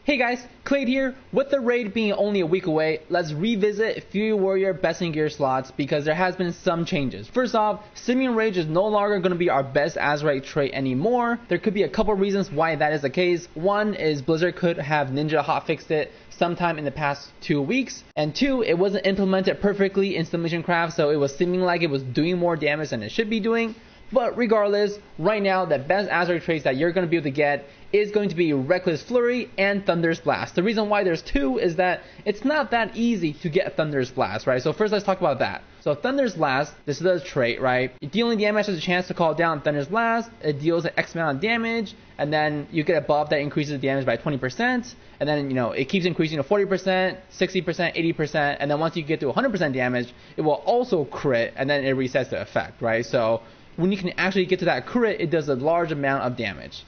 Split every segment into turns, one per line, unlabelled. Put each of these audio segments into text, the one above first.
Hey guys, Kelade here. With the raid being only a week away, let's revisit Fury Warrior best in gear slots because there has been some changes. First off, Simeon Rage is no longer going to be our best Azerite trait anymore. There could be a couple reasons why that is the case. One is Blizzard could have ninja hotfixed it sometime in the past 2 weeks, and two, it wasn't implemented perfectly in Submission Craft, so it was seeming like it was doing more damage than it should be doing. But regardless, right now the best Azerite traits that you're going to be able to get is going to be Reckless Flurry and Thunder's Blast. The reason why there's two is that it's not that easy to get Thunder's Blast, right? So first let's talk about that. So Thunder's Blast, this is a trait, right? Dealing damage has a chance to call down Thunder's Blast. It deals an X amount of damage, and then you get a buff that increases the damage by 20%, and then, it keeps increasing to 40%, 60%, 80%, and then once you get to 100% damage, it will also crit, and then it resets the effect, right? So when you can actually get to that crit, it does a large amount of damage.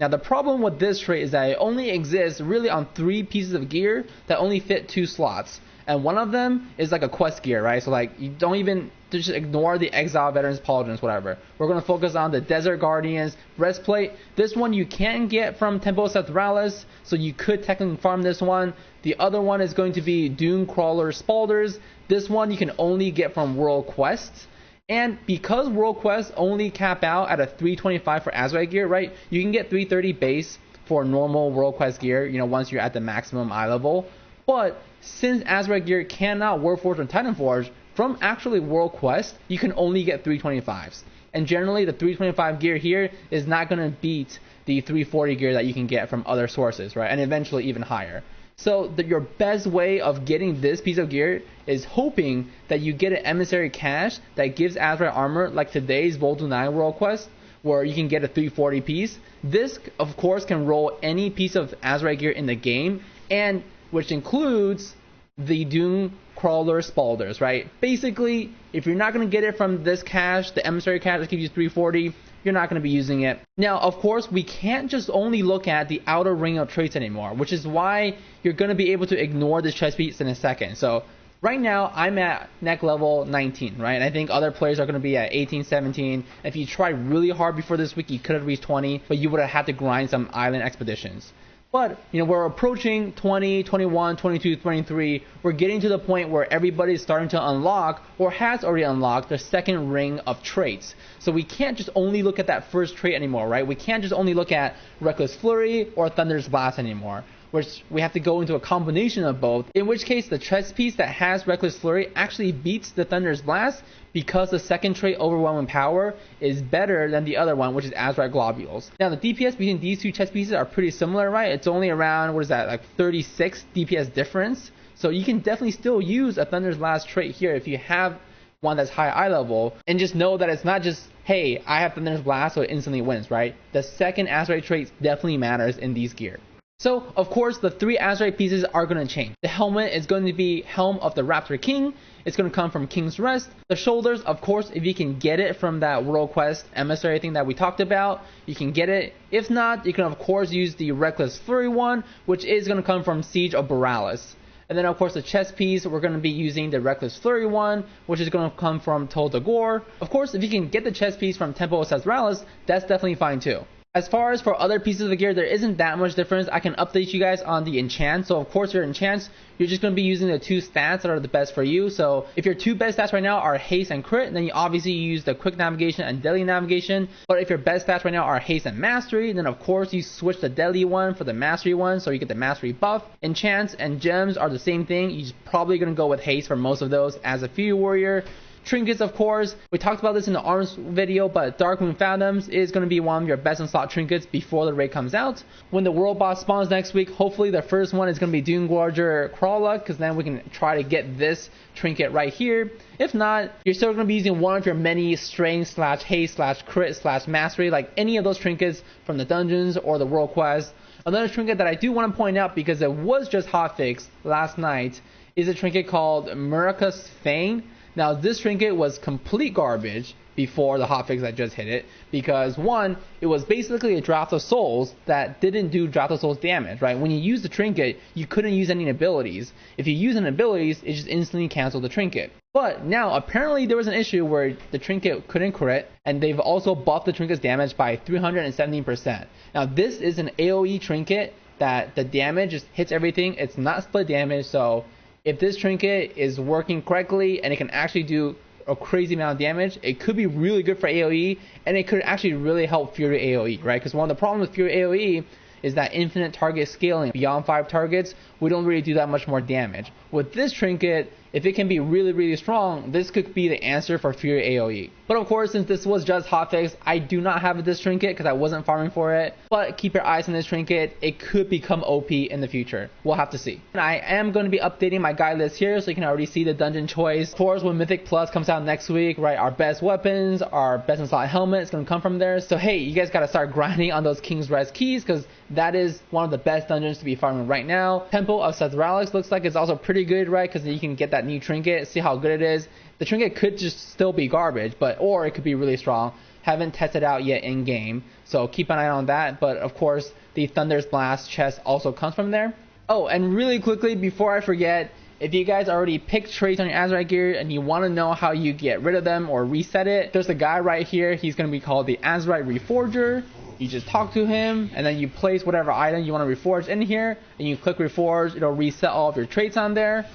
Now the problem with this trait is that it only exists really on 3 pieces of gear that only fit 2 slots. And one of them is like a quest gear, right? So like you don't even just ignore the Exile Veterans, Paladins, whatever. We're going to focus on the Desert Guardians breastplate. This one you can get from Tempo Saturalis, so you could technically farm this one. The other one is going to be Dune Crawler Spalders. This one you can only get from World Quests. And because World Quests only cap out at a 325 for Azerite gear, right? You can get 330 base for normal World Quest gear, once you're at the maximum eye level. But since Azerite gear cannot Warforge or Titanforge, from actually World Quest, you can only get 325s. And generally, the 325 gear here is not going to beat the 340 gear that you can get from other sources, right? And eventually even higher. So your best way of getting this piece of gear is hoping that you get an emissary cache that gives Azerite armor like today's Voltu 9 World Quest, where you can get a 340 piece. This, of course, can roll any piece of Azerite gear in the game, and which includes the Dune Crawler Spalders, right? Basically, if you're not going to get it from this cache, the emissary cache that gives you 340, you're not going to be using it. Now, of course, we can't just only look at the outer ring of traits anymore, which is why you're going to be able to ignore this chest piece in a second. So right now, I'm at neck level 19, right? And I think other players are going to be at 18, 17. If you tried really hard before this week, you could have reached 20, but you would have had to grind some island expeditions. But, we're approaching 20, 21, 22, 23. We're getting to the point where everybody is starting to unlock or has already unlocked the second ring of traits. So we can't just only look at that first trait anymore, right? We can't just only look at Reckless Flurry or Thunder's Blast anymore, which we have to go into a combination of both, in which case the chest piece that has Reckless Flurry actually beats the Thunder's Blast because the second trait, Overwhelming Power, is better than the other one, which is Azerite Globules. Now the DPS between these two chest pieces are pretty similar, right? It's only around, like 36 DPS difference. So you can definitely still use a Thunder's Blast trait here if you have one that's high eye level, and just know that it's not just, hey, I have Thunder's Blast so it instantly wins, right? The second Azerite trait definitely matters in these gear. So, of course, the 3 Azerite pieces are going to change. The helmet is going to be Helm of the Raptor King. It's going to come from King's Rest. The shoulders, of course, if you can get it from that World Quest emissary thing that we talked about, you can get it. If not, you can, of course, use the Reckless Flurry one, which is going to come from Siege of Borealis. And then, of course, the chest piece, we're going to be using the Reckless Flurry one, which is going to come from Tol Dagor. Of course, if you can get the chest piece from Tempo Saturalis, that's definitely fine too. As far as for other pieces of the gear, there isn't that much difference. I can update you guys on the enchants. So of course, your enchants, you're just going to be using the 2 stats that are the best for you. So if your 2 best stats right now are haste and crit, then you obviously use the quick navigation and deadly navigation. But if your best stats right now are haste and mastery, then of course you switch the deadly one for the mastery one, so you get the mastery buff. Enchants and gems are the same thing. You're probably going to go with haste for most of those as a Fury Warrior. Trinkets, of course, we talked about this in the arms video, but Dark Moon Phantoms is going to be one of your best in slot trinkets before the raid comes out. When the world boss spawns next week, hopefully the first one is going to be Dune Gorger Crawler, because then we can try to get this trinket right here. If not, you're still going to be using one of your many strength / haste / crit / mastery, like any of those trinkets from the dungeons or the world quest. Another trinket that I do want to point out, because it was just hotfixed last night, is a trinket called Muraka's Fane. Now, this trinket was complete garbage before the hotfix that just hit it, because one, it was basically a draft of souls that didn't do draft of souls damage, right? When you use the trinket, you couldn't use any abilities. If you use any abilities, it just instantly canceled the trinket. But now, apparently there was an issue where the trinket couldn't crit, and they've also buffed the trinket's damage by 317%. Now, this is an AoE trinket, that the damage just hits everything. It's not split damage, so if this trinket is working correctly and it can actually do a crazy amount of damage, it could be really good for AoE, and it could actually really help Fury AoE, right? Because one of the problems with Fury AoE is that infinite target scaling. Beyond 5 targets, we don't really do that much more damage. With this trinket, if it can be really strong, this could be the answer for Fury AoE. But of course, since this was just hotfix, I do not have this trinket because I wasn't farming for it. But keep your eyes on this trinket. It could become OP in the future. We'll have to see. And I am going to be updating my guide list here, so you can already see the dungeon choice. Of course, when Mythic Plus comes out next week, right, our best weapons, our best in slot helmet is going to come from there. So hey, you guys got to start grinding on those King's Res keys, because that is one of the best dungeons to be farming right now. Temple of Seth Ralix looks like it's also pretty good, right? Because you can get that new trinket, see how good it is. The trinket could just still be garbage, or it could be really strong. Haven't tested out yet in game, so keep an eye on that. But of course, the Thunder's Blast chest also comes from there. Oh, and really quickly before I forget, if you guys already picked traits on your Azurite gear and you want to know how you get rid of them or reset it, there's a guy right here. He's going to be called the Azurite Reforger. You just talk to him, and then you place whatever item you want to reforge in here, and you click reforge. It'll reset all of your traits on there.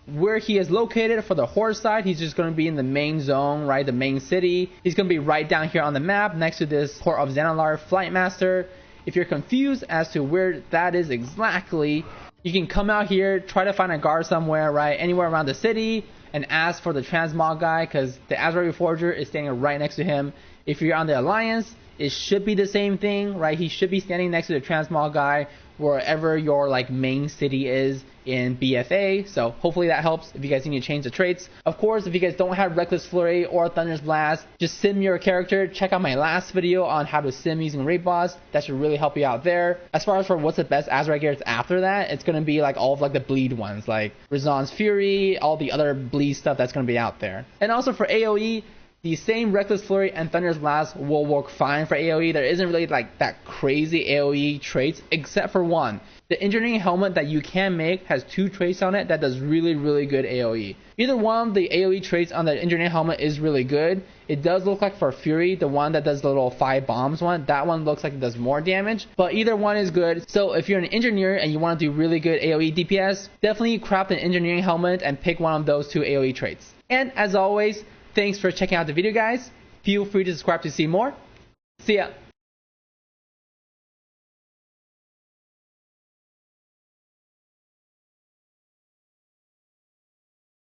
Where he is located for the horse side, he's just going to be in the main zone, right, the main city. He's going to be right down here on the map next to this Port of Xanalar Flightmaster. If you're confused as to where that is exactly, you can come out here, try to find a guard somewhere, right, anywhere around the city, and ask for the transmog guy, because the Azurite Reforger is standing right next to him. If you're on the Alliance, it should be the same thing, right? He should be standing next to the transmog guy wherever your like main city is in BFA. So hopefully that helps if you guys need to change the traits. Of course, if you guys don't have Reckless Flurry or Thunder's Blast, just sim your character. Check out my last video on how to sim using Raid Boss. That should really help you out there. As far as for what's the best Azurite gears after that, it's going to be like all of like the bleed ones, like Razan's Fury, all the other bleed stuff that's going to be out there. And also for AoE, the same Reckless Flurry and Thunder's Blast will work fine for AoE. There isn't really like that crazy AoE traits except for one. The Engineering Helmet that you can make has 2 traits on it that does really good AoE. Either one of the AoE traits on the Engineering Helmet is really good. It does look like for Fury, the one that does the little 5 bombs one, that one looks like it does more damage. But either one is good. So if you're an engineer and you want to do really good AoE DPS, definitely craft an Engineering Helmet and pick one of those 2 AoE traits. And as always, thanks for checking out the video, guys. Feel free to subscribe to see more. See ya.